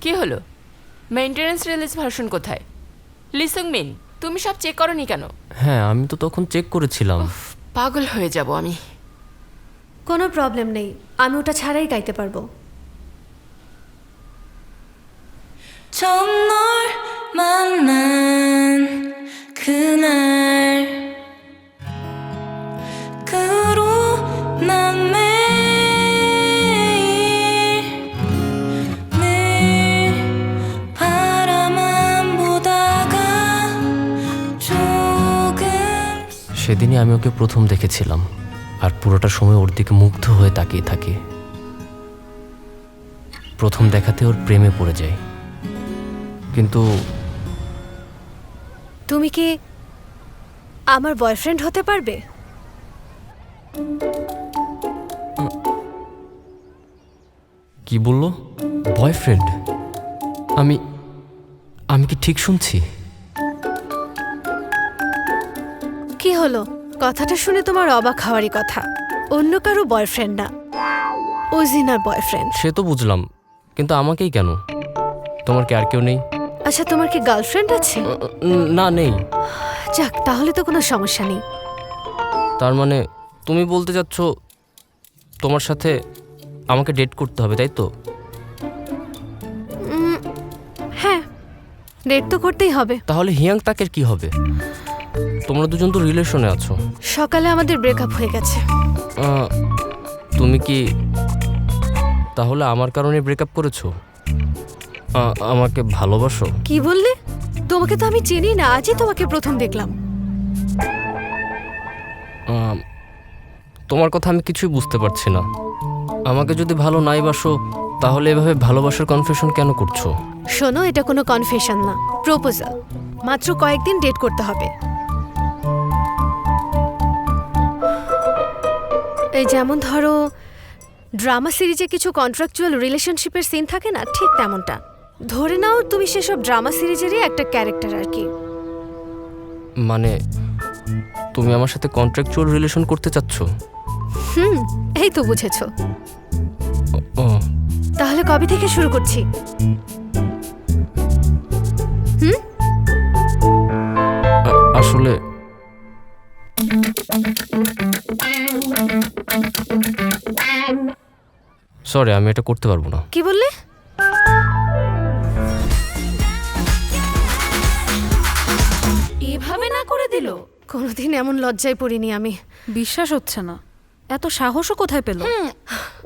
কি হলো? Maintenance release version কোথায়? লিসুং মিন, তুমি সব চেক করনি কেন? হ্যাঁ, আমি তো তখন চেক করেছিলাম। পাগল হয়ে যাব আমি। কোনো প্রবলেম নেই, আমি ওটা ছাড়াই গাইতে পারবো। 처음 널 만난 그날 그 후로 난 매일 바라만 보다가 조금 সেদিনই আমি ওকে প্রথম দেখেছিলাম, আর পুরোটা সময় ওর দিকে মুগ্ধ হয়ে তাকিয়ে থাকি। প্রথম দেখাতে ওর প্রেমে পড়ে যায়। কিন্তু তুমি কি আমার বয়ফ্রেন্ড হতে পারবে? কি বললো? বয়ফ্রেন্ড? আমি আমি কি ঠিক শুনছি? কি হলো, কথাটা শুনে তোমার অবাক হওয়ারই কথা। অন্য কারো বয়ফ্রেন্ড না, ওজিনার বয়ফ্রেন্ড। সে তো বুঝলাম, কিন্তু আমাকেই কেন? তোমার কি আর কেউ নেই? আচ্ছা, তোমার কি গার্লফ্রেন্ড আছে? না, নেই। যাক, তাহলে তো কোনো সমস্যা নেই। তার মানে তুমি বলতে চাচ্ছ তোমার সাথে আমাকে ডেট করতে হবে, তাই তো? হ্যাঁ, ডেট তো করতেই হবে। তাহলে হিয়াং তাকের কি হবে? তোমরা দুজন তো রিলেশনে আছো। সকালে আমাদের ব্রেকআপ হয়ে গেছে। তুমি কি তাহলে আমার কারণে ব্রেকআপ করেছো? আমাকে ভালোবাসো? কি বললে? তোমাকে তো আমি চিনি না, আজই তোমাকে প্রথম দেখলাম। তোমার কথা আমি কিছুই বুঝতে পারছি না। আমাকে যদি ভালো নাই বাসো, তাহলে এভাবে ভালোবাসার কনফেশন কেন করছো? শোনো, এটা কোনো কনফেশন না, প্রপোজাল। মাত্র কয়েকদিন ডেট করতে হবে। এই যেমন ধরো, ড্রামা সিরিজে কিছু কন্ট্রাকচুয়াল রিলেশনশিপের সিন থাকে না, ঠিক তেমনটা। ধরে নাও তুমি সেসব ড্রামা সিরিজেরই একটা ক্যারেক্টার আর কি। মানে তুমি আমার সাথে কন্ট্রাকচুয়াল রিলেশন করতে চাচ্ছ? এই তো বুঝেছো। ও, তাহলে কবে থেকে শুরু করছি? আসলে সরি, আমি এটা করতে পারবো না। কি বললে? এভাবে না করে দিল? কোনোদিন এমন লজ্জায় পড়িনি আমি। বিশ্বাস হচ্ছে না, এত সাহসও কোথায় পেল?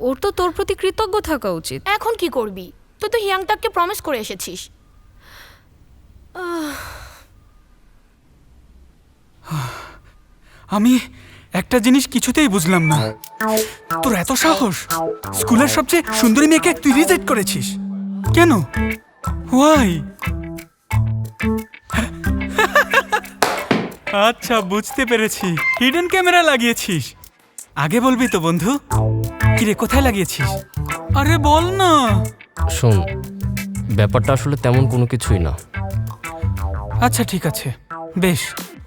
ওর তো তোর প্রতি কৃতজ্ঞ থাকা উচিত। এখন কি করবি? তুই তো হিয়াং তাককে প্রমিস করে এসেছিস। আমি একটা জিনিস কিছুতেই বুঝলাম না, তোর এত সাহস! স্কুলের সবচেয়ে সুন্দরী মেয়েকে তুই রিজেক্ট করেছিস কেন? ওয়াই? আচ্ছা, বুঝতে পেরেছি, হিডেন ক্যামেরা লাগিয়েছিস। আগে বলবি তো বন্ধু। কিরে, কোথায় লাগিয়েছিস? আরে বল না। শোন, ব্যাপারটা আসলে তেমন কোনো কিছুই না। আচ্ছা ঠিক আছে, বেশ,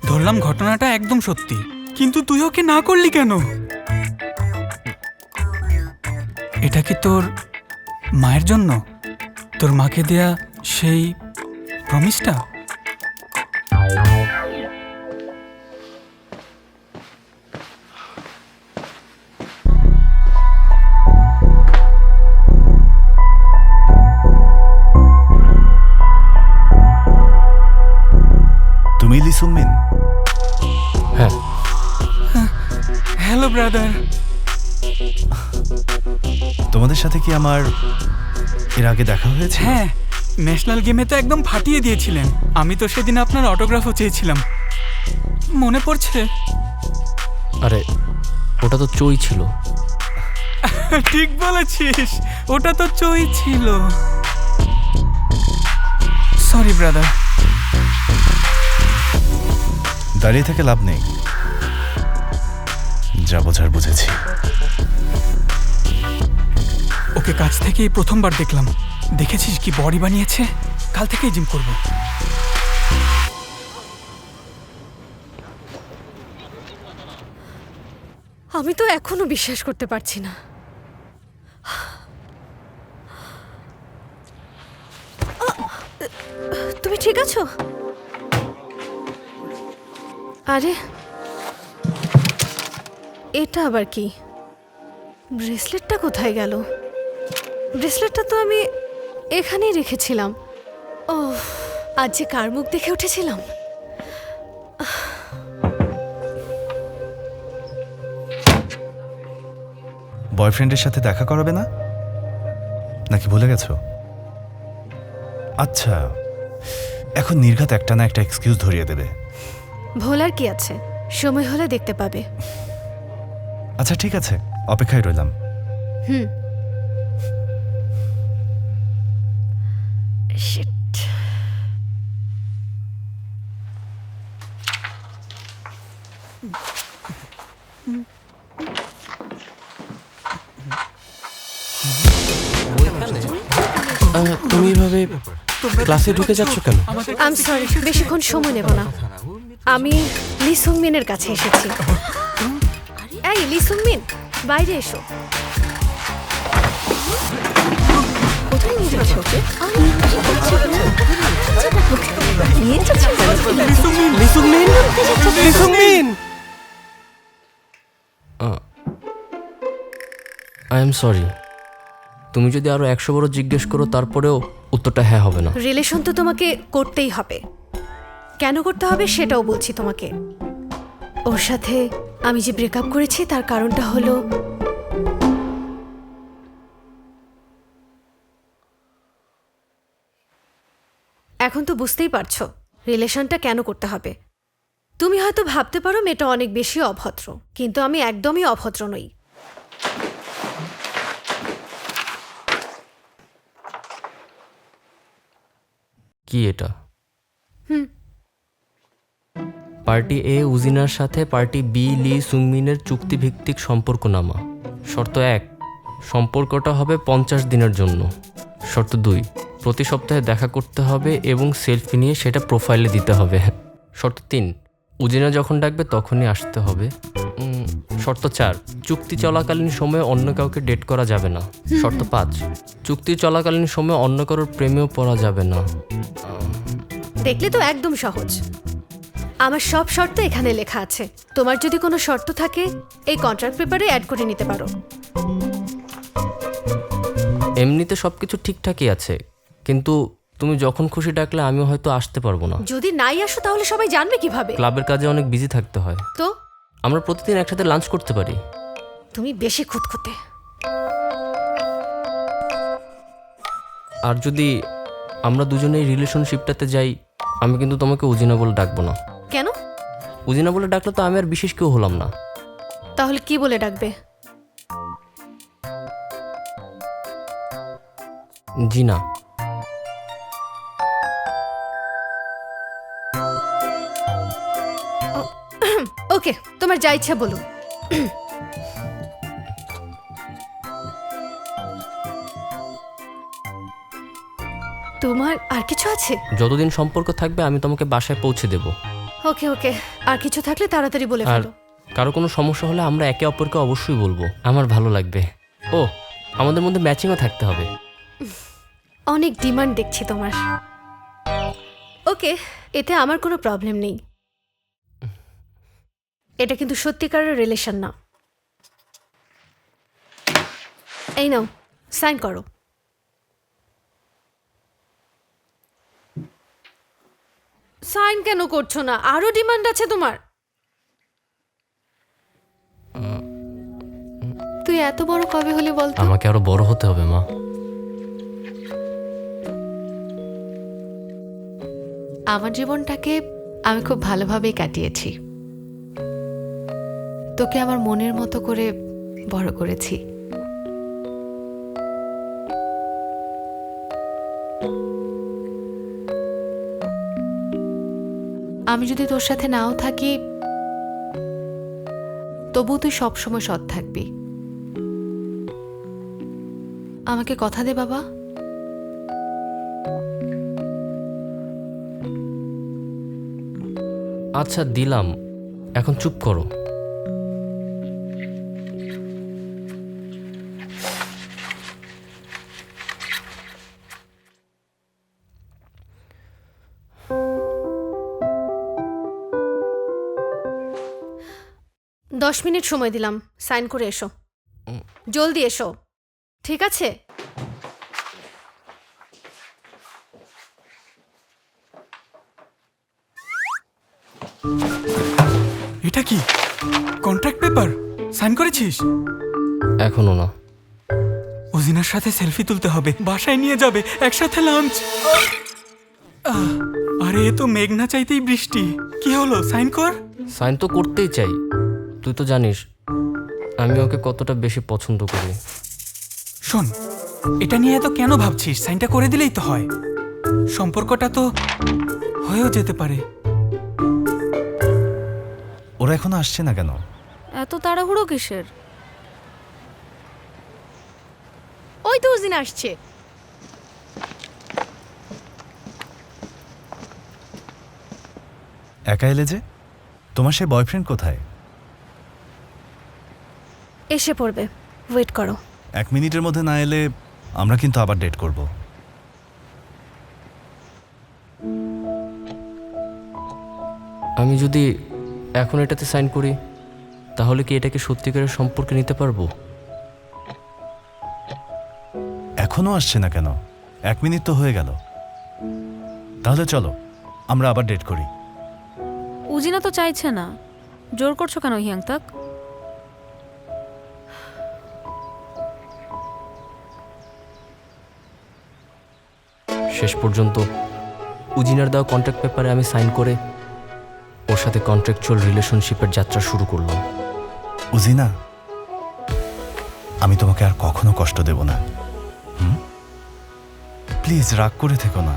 ধরলাম ঘটনাটা একদম সত্যি, কিন্তু তুই ওকে না করলি কেন? এটা কি তোর মায়ের জন্য? তোর মাকে দেয়া সেই প্রমিসটা? তুমি লিসুং মিন? হ্যাঁ। Hello brother. তোমাদের সাথে কি আমার এর আগে দেখা হয়েছে? হ্যাঁ, ন্যাশনাল গেমে তো একদম ফাটিয়ে দিয়েছিলেন। আমি তো সেদিন আপনার অটোগ্রাফও চেয়েছিলাম, মনে পড়ছে? আরে ওটা তো চই ছিল। ঠিক বলেছিস, ওটা তো চই ছিল। Sorry brother. দাঁড়িয়ে থেকে লাভ নেই, যা বোঝার বুঝেছি। ওকে কাছ থেকেই প্রথমবার দেখলাম। দেখেছিস কি বডি বানিয়েছে? কাল থেকেই জিম করব। আমি তো এখনো বিশ্বাস করতে পারছি না। ঠিক আছো? আরে এটা আবার কি? ব্রেসলেটটা কোথায় গেল? ব্রেসলেটটা তো আমি এখানেই রেখেছিলাম। ও, আজ যে কার মুখ দেখে উঠেছিলাম। বয়ফ্রেন্ডের সাথে দেখা করাবে না, নাকি ভুলে গেছো? আচ্ছা, এখন নির্ঘাত একটা না একটা এক্সকিউজ ধরিয়ে দেবে। ভোলার কি আছে, সময় হলে দেখতে পাবে। আচ্ছা ঠিক আছে, অপেক্ষায় রইলাম। Shit. তুমি এভাবে ক্লাসে ঢুকে যাচ্ছ কেন? আই এম সরি, বেশিক্ষণ সময় নেব না। আমি লি সুংমিনের কাছে এসেছি। এই লি সুংমিন, বাইরে এসো। কোথায় নিয়ে যাচ্ছ ওকে? নিয়ে যাচ্ছ আই এম সরি। তুমি যদি আরো 100 বার জিজ্ঞেস করো তারপরেও উত্তরটা হ্যাঁ হবে না। রিলেশন তো তোমাকে করতেই হবে। কেন করতে হবে সেটাও বলছি তোমাকে। ওর সাথে আমি যে ব্রেকআপ করেছি তার কারণটা হলো এখন তো বুঝতেই পারছো রিলেশনটা কেন করতে হবে। তুমি হয়তো ভাবতে পারো মেয়েটা অনেক বেশি অভদ্র, কিন্তু আমি একদমই অভদ্র নই। কি এটা? পার্টি এ উজিনার সাথে পার্টি বি লি সুংমিনের চুক্তিভিত্তিক সম্পর্কনামা। শর্ত 1, সম্পর্কটা হবে 50 দিনের জন্য। শর্ত 2, প্রতি সপ্তাহে দেখা করতে হবে এবং সেলফি নিয়ে সেটা প্রোফাইলে দিতে হবে। শর্ত 3, উজিনা যখন ডাকবে তখনই আসতে হবে। শর্ত 4, চুক্তি চলাকালীন সময়ে অন্য কাউকে ডেট করা যাবে না। শর্ত 5, চুক্তি চলাকালীন সময়ে অন্য কারোর প্রেমেও পড়া যাবে না। দেখলে তো একদম সহজ। আমার সব শর্ত এখানে লেখা আছে। তোমার যদি কোনো শর্ত থাকে এই কন্ট্রাক্ট পেপারে অ্যাড করে নিতে পারো। এমনিতে সবকিছু ঠিকঠাকই আছে, কিন্তু তুমি যখন খুশি ডাকলে আমি হয়তো আসতে পারবো না। যদি নাই আসো তাহলে সবাই জানবে কিভাবে? ক্লাবের কাজে অনেক বিজি থাকতে হয়। তো আমরা প্রতিদিন একসাথে লাঞ্চ করতে পারি। তুমি বেশি খুঁতখুঁতে। আর যদি আমরা দুজনে এই রিলেশনশিপটাতে যাই, আমি কিন্তু তোমাকে উজিনা বলে ডাকবো না। কেন? উজিনা বলে ডাকলে তো আমি আর বিশেষ কেউ হলাম না। তাহলে কি বলে ডাকবে? জিনা। ওকে, তোমার যা ইচ্ছা বলো। তোমার আর কিছু আছে? যতদিন সম্পর্ক থাকবে আমি তোমাকে বাসায় পৌঁছে দেব। ওকে ওকে, আর কিছু থাকলে তাড়াতাড়ি বলে আর ফেলো। কারো কোনো সমস্যা হলে আমরা একে অপরকে অবশ্যই বলবো। আমার ভালো লাগবে। ও, আমাদের মধ্যে ম্যাচিংও থাকতে হবে। অনেক ডিমান্ড দেখছি তোমার। ওকে, এতে আমার কোনো প্রবলেম নেই। এটা কিন্তু সত্যিকারের রিলেশন না। এই নাও, সাইন করো। সাইন কেন করছো না? আরো ডিমান্ড আছে তোমার। তুই এত বড় কবে হলে বলতো? আমাকে আরো বড় হতে হবে মা। আমার জীবনটাকে আমি খুব ভালোভাবেই কাটিয়েছি। তোকে আমার মনের মতো করে বড় করেছি। আমি যদি তোর সাথে নাও থাকি তবুও তুই সবসময় সৎ থাকবি। আমাকে কথা দে বাবা। আচ্ছা দিলাম, এখন চুপ করো। 10 মিনিট সময় দিলাম, সাইন করে এসো। জলদি এসো, ঠিক আছে? এটা কি কন্ট্রাক্ট পেপার? সাইন করেছিস? এখনো না। উজিনার সাথে সেলফি তুলতে হবে, বাসায় নিয়ে যাবে, একসাথে লাঞ্চ। আরে এ তো মেঘ না চাইতেই বৃষ্টি। কি হলো, সাইন কর। সাইন তো করতেই চাই, তুই তো জানিস আমি ওকে কতটা বেশি পছন্দ করি। শোন, এটা নিয়ে এত কেন ভাবছিস? সাইনটা করে দিলেই তো হয়। সম্পর্কটা তো হয়েও যেতে পারে। ওরা এখনো আসছে না কেন? এত তাড়াহুড়ো কিসের? ওই তো উজিনা আসছে। একা এলে যে? তোমার সেই বয়ফ্রেন্ড কোথায়? এসে পড়বে, ওয়েট করো। 1 মিনিটের মধ্যে না এলে আমরা কিন্তু আবার ডেট করব। আমি যদি এখন এটাতে সাইন করি তাহলে কি এটাকে সত্যিকারের সম্পর্কে নিতে পারবো? এখনো আসছে না কেন? 1 মিনিট তো হয়ে গেল। তাহলে চলো আমরা আবার ডেট করি। উজিনা তো চাইছে না, জোর করছো কেন হিয়াংতাক? শেষ পর্যন্ত উজিনার দেওয়া কন্ট্রাক্ট পেপারে আমি সাইন করে ওর সাথে কন্ট্রাকচুয়াল রিলেশনশিপের যাত্রা শুরু করলাম। উজিনা, আমি তোমাকে আর কখনো কষ্ট দেব না। প্লিজ রাগ করে থেকো না।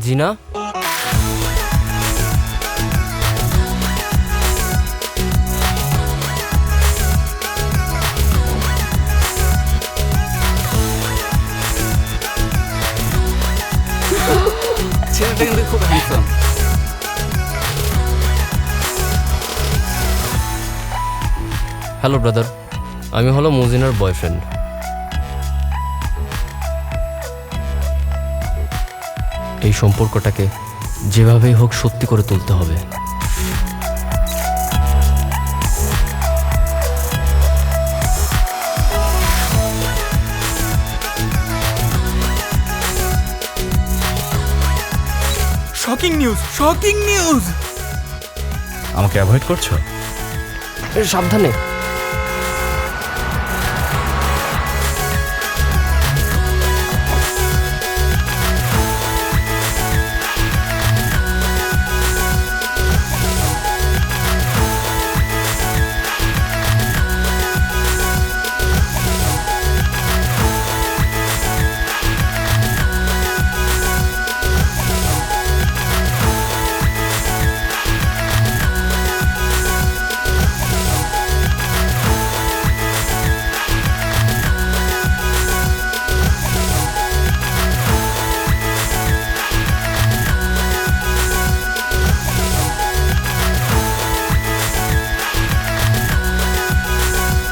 জিনা, ছেলেটা কিন্তু খুব হ্যান্ডসাম। হ্যালো ব্রাদার, আমি হলো মুজিনার বয়ফ্রেন্ড। এই সম্পর্কটাকে যেভাবেই হোক সত্যি করে তুলতে হবে। Shocking news, shocking news. আমাকে অ্যাভয়েড করছো? সাবধানে।